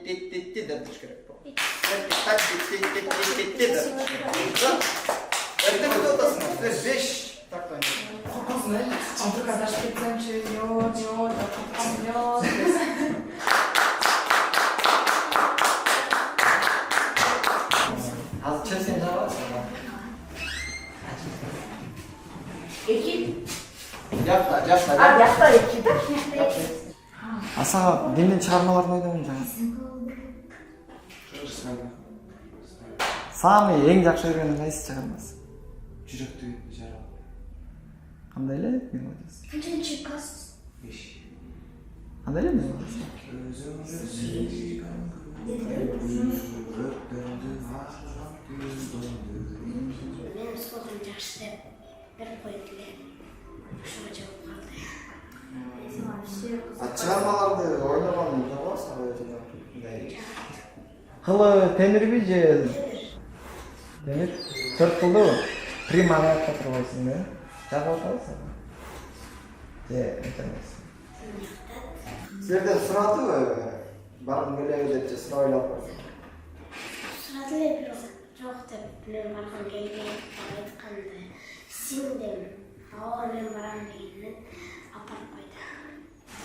Dit деп туруш керек болот. Dit деп туруш керек болот. Эртең өтүп атасың. 5 так ойнайсың. А вдруг когда шприцем йод, а Азыр чөсең жабасың. Эки. Жакта. А, якта эки да? Асаға денден шығармаларын ойнадым жаңа. Самый ең жақсы көрген қайсы шығармасы? Жүрөктү жара. Қандай эле мелодиясы? Kaçıncı kas? Қандай эле мелодиясы? Benim psikologum yaxşı deb berip koydular. Şuna cevap kaldı. Шығармаларды ойнағанын жабасың ғой. Қылы темір же? Темір? 4 қылды ғой. Приманы атқа тұрғайсың да? Жабы оталысың? Өтемейсің. Сіздерден сұрады ғой? Барғым келеді деп сұрап ойлап қойсың. Сұрадылар biraz жоқ деп білем барған келген айтқанды. Синдем ауылмен барам дегеннен апарып қойды.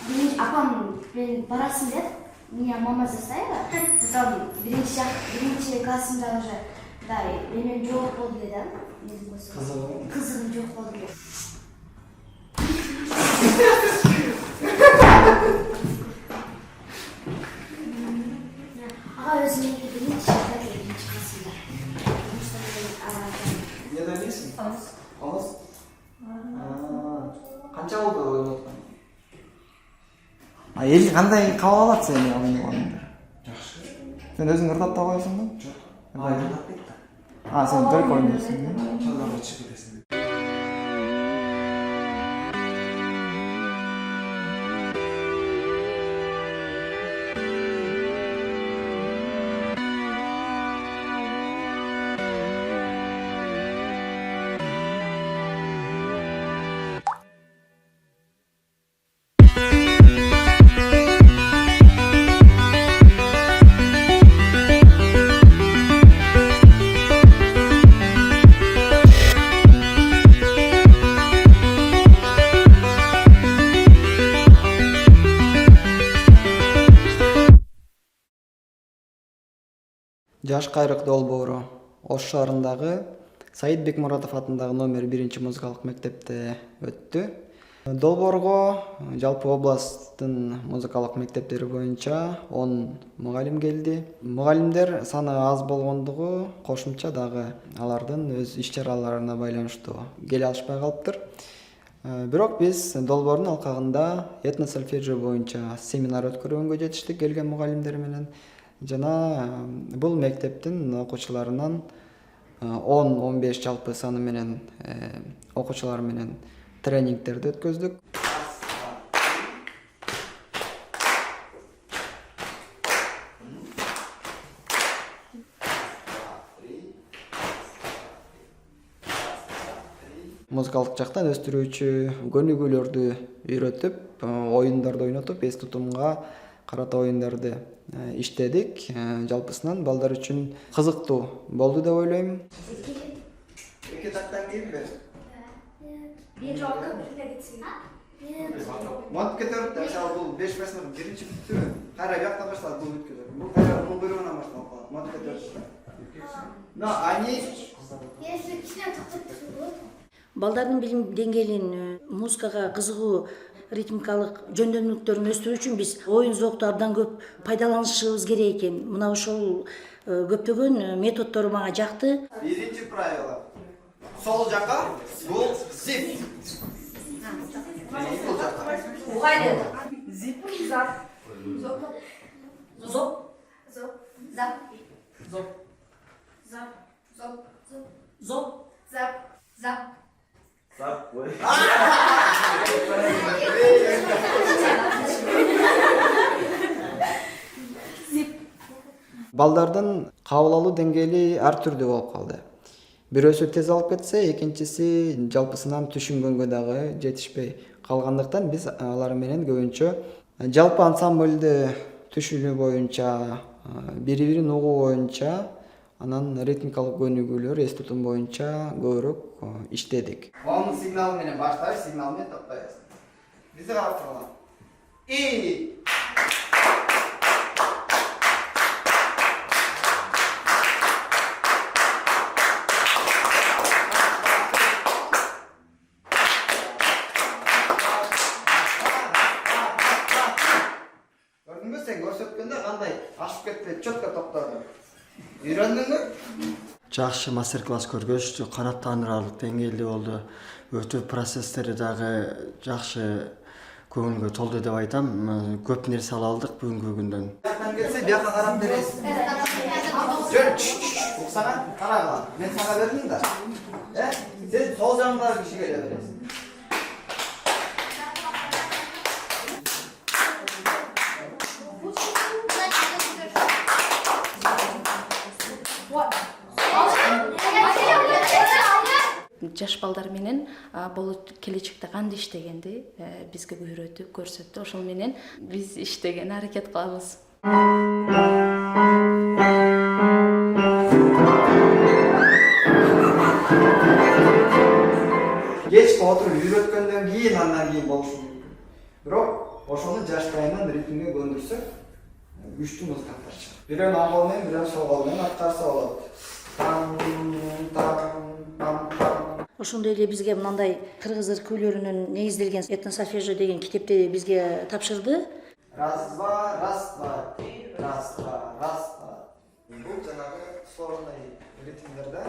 Birinci apam ben barasın dep, меня мама заставила. Потом birinci klasımda уже benim жоқ болды dedi. Kızım жоқ болды dedi. Ağa özüne birinci klasımda. Не ойлайсың? Қымыз? Қанша болды ойнатқан? Ел қандай қабыл алады сені ойнағаныңды? Жакшы. Сен өзің ырдап та қоясың ба? Жок. Айрылып кетти. Сен только ойнайсың ба? Чалдарга чыгып кетесиң. Жаш кайрык долбоору Ош шаарындагы Саид Бекмуратов атындагы номер 1 музыкалык мектепте өттү. Долбоорго жалпы областтын музыкалык мектептери боюнча 10 мугалим келди. Мугалимдер саны аз болгондугу кошумча дагы алардын өз иш-чараларына байланыштуу келе алышпай калыптыр. Бирок биз долбоордун алкагында этно-сольфеджио боюнча семинар өткөргөнгө жетиштик келген мугалимдер менен. Жана бул мектептин окуучуларынан 10-15 жалпы саны менен окуучулар менен тренингтерди өткөздүк. Музыкалык жактан өстүрүүчү көнүгүүлөрдү үйрөтүп, оюндарды ойнотуп, эс тутумга карата оюндарды иштедик. Жалпысынан балдар үчүн кызыктуу болду деп ойлойм. Эки тактан кийин бер. Bir жалко birine gitsin. Мотып кетип, мисалы бул 5 басмыр биринчи бүттү. Кайра бияктан башталат бул бүткөзөт. Бул кайра бул бөлүгүнөн башталып калат. Мотып кетип. Но они Если кичине токтоп Балдардын билим деңгээлин музыкага кызыгуу ритмикалык жөндөмдүктөрүн өстүрүү үчүн биз оюн зоокту абдан көп пайдаланышыбыз керек экен. Мына ошол көптөгөн методдору мага жакты. биринчи правило. Сол жака бул зип. Бул жака. Угайден. Зип, зап. Зоп. Zop. Zap. Зоп. Zap. Zop. Зоп. Zap. Zap. Балдардын кабыл алуу деңгээли ар түрдүү болуп калды. Бирөөсү тез алып кетсе, экинчиси жалпысынан түшүнгөнгө дагы жетишпей калгандыктан биз алар менен көбүнчө жалпы ансамбльды түшүнүү боюнча, бири-бирин угуу боюнча, анан ритмикалык көнүгүүлөр, эс тутум боюнча көбүрөөк иштедик. Onun signal menен başlayıp, signal menен toktayсың. Bizi карап тургула. И Gördün mü sen görsetkende kандай aşıp ketпей четко токтоду. Үйрөндүңбү? Жакшы мастер-класс көргөч, канааттандырарлык деңгээлде болду. Өтүү процесстери дагы жакшы көңүлгө толду деп айтам. Көп нерсе ала алдык бүгүнкү күндөн. Бияктан келсе бияка карап бересиз. Жөн, уксага карагыла. Мен сага бердим да. Сен сол жагыңдагы кишиге эле бересиң. Жаш балдар менен болот келечекте кандай иштегенди бизге үйрөтүп көрсөттү. Ошол менен биз иштегенге аракет кылабыз. Кечке отуруп үйрөткөндөн кийин андан кийин болушу мүмкүн. Бирок ошону жаштайынан ритмге көндүрсөк, күчтүү музыканттар чыгат. Бирөөнү оң кол менен, бирөөнү сол кол менен аткарса болот. Там там там. Ошондой эле бизге мындай кыргыз иркүүлөрүнөн негизделген этносольфежио деген китепти бизге тапшырды. Раз, два, раз, два, три, раз, два, раз, два. Бул жанагы сложный ритмдерде.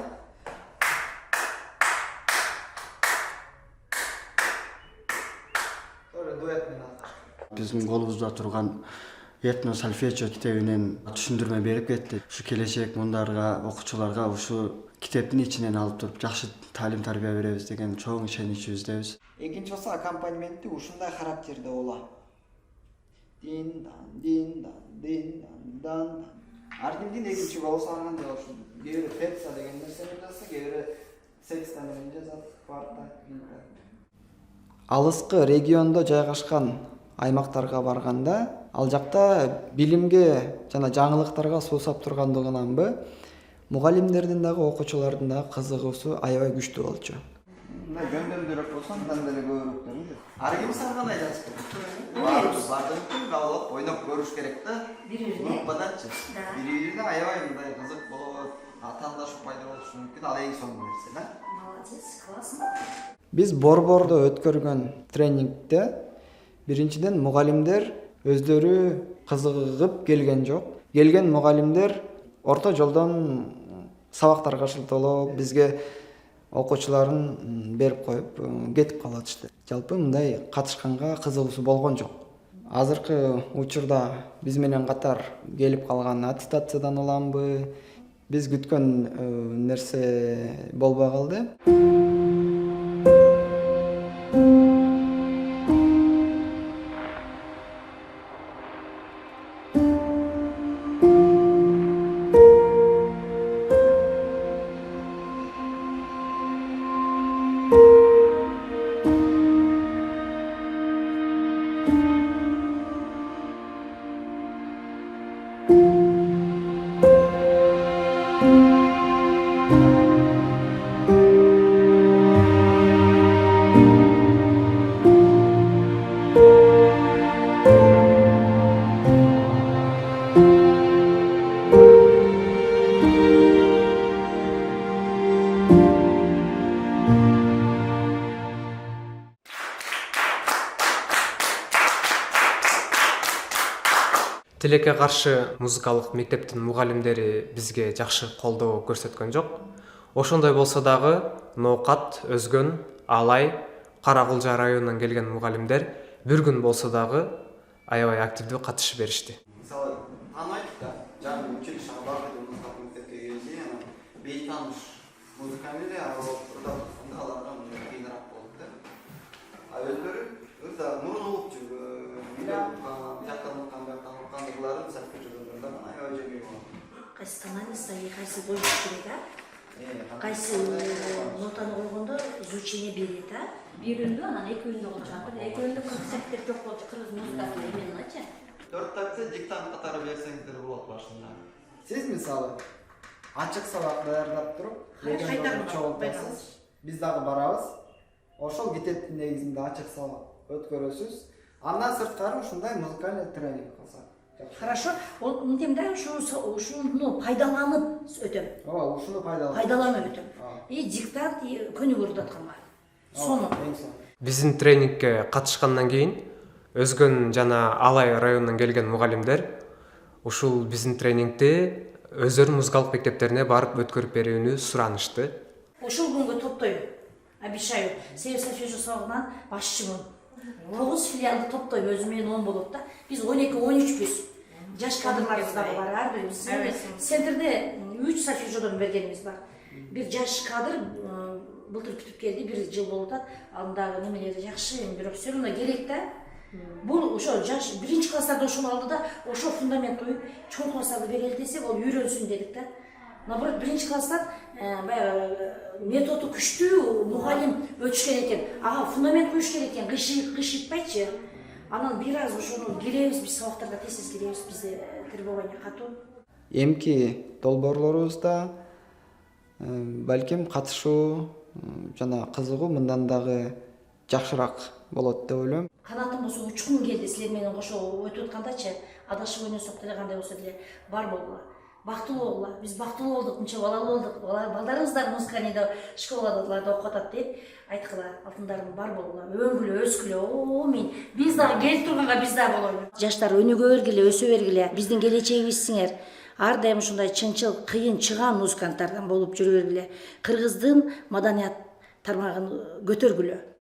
Тоже дуэт менен аткарып. Биздин колубузда турган этносольфежио китебинен түшүндүрмө берип кетти. Ушу келечек мундарга, окуучуларга ушу китептин ичинен алып туруп жакшы таалим тарбия беребиз деген чоң ишеничибиздебиз. Экинчи болсо аккомпанементи ушундай характерде болот. Дин дан дин дан дин дан дан. Ардиндин экинчи болсо андай болушу. Кээ бири терца деген нерсени жазса, кээ бири секста менен жазат, кварта, квинта. Алыскы региондо жайгашкан аймактарга барганда, ал жакта билимге жана жаңылыктарга суусап тургандыгынанбы, мугалимдердин дагы окуучулардын дагы кызыгуусу аябай күчтүү болчу. Мындай жөндөмдүүрөөк болсо андан деле көбүрөөк дейт. Ар ким сага кандай жазып берет? Бардыгын кабыл ойноп көрүш керек да. Группаданчы. Бири-бирине аябай мындай кызык болот, атаандашуу пайда болушу мүмкүн. Ал эң соңку нерсе, да? Молодец, классно. Биз Борбордо өткөргөн тренингде биринчиден мугалимдер өздөрү кызыгып келген жок. Келген мугалимдер орто жолдон сабактарга шылтоолоп, бизге окуучуларын берип коюп кетип калатышты. Жалпы мындай катышканга кызыгуусу болгон жок. Азыркы учурда биз менен катар келип калган аттестациядан уламбы, биз күткөн нерсе болбой калды. Тилекке каршы музыкалык мектептин мугалимдери бизге жакшы колдоо көрсөткөн жок. Ошондой болсо дагы Ноокат, Өзгөн, Алай, Каракулжа районунан келген мугалимдер бир күн болсо дагы аябай активдүү катышып беришти. Мисалы, таанайт да, жаңы училищеге барып музыкалык мектепке келди, анан бейтаныш музыканы эле алып аларга кыйыныраак болду да. Өздөрү мурун угуп бияктан сатып жүргөндөрдөн аябай жеңил болду. Кайсы тональностьтагы кайсы боюш керек, кайсы нотаны койгондо звучение берет, бир үндү анан эки үндү кылып чыгат. Эки үндү кыргыз жактер жок болчу, кыргыз музыкасында эмне болчу? 4 таксы диктант катары берсеңиздер болот башында. Сиз мисалы ачык сабак даярдап туруп, Кайтарма, чогултасыз. Биз дагы барабыз. Ошол китептин негизинде ачык сабак өткөрөсүз. Андан сырткары ушундай музыкальный тренинг кылсак. Хорошо. Ол мынтем да ушуну пайдаланып өтөм. Ооба, ушуну Пайдаланып өтөм. И диктант көнүгөрдү атканга. Сону. Биздин тренингке катышкандан кийин Өзгөн жана Алай районунан келген мугалимдер ушул биздин тренингди өздөрүнүн музыкалык мектептерине барып өткөрүп берүүнү суранышты. Ошол күнгө топтойм. Обещаю. Север София сабагынан башчымын. 9 филиалды топтойм, өзү менен 10 болот да. Биз 12-13 жаш кадрларыбыз да бар, ар бирибиз. Центрде 3 софижодон бергенибиз бар. Бир жаш кадр былтыр бүтүп келди, 1 жыл болуп атат. Андагы немелери жакшы, бирок все равно керек да. Бул ошо жаш 1-чи класстарда ошону алды да, ошо фундамент коюп, чоң класстарды берели десек, ол үйрөнсүн дедик да. Наоборот, 1-чи класстан методу күчтүү мугалим өтүшкен экен. Ага, фундамент коюш керек экен, кыйшытпайчы. Анан бир аз ошону киребиз, биз сабактарга тез киребиз, бизде требование катуу. Эмки долбоорлорубузда балким катышуу жана кызыгуу мындан дагы жакшыраак болот деп ойлойм. Канатым болсо учкун келди, силер менен кошо өтүп аткандачы, адашып ойносок деле кандай болсо деле бар болгула. Бактылуу болгула. Биз бактылуу болдук, мынча балалуу болдук. Балдарыбыз да музыкалык школаларда окуп атат деп айткыла. Алтындарым бар болгула. Өңгүлө, өскүлө. О, мен биз дагы келип турганга биз дагы болойлу. Жаштар өнүгө бергиле, өсө бергиле. Биздин келечегибизсиңер. Ар дайым ушундай чынчыл, кыйын чыгаан музыканттардан болуп жүрө бергиле. Кыргыздын маданият тармагын көтөргүлө.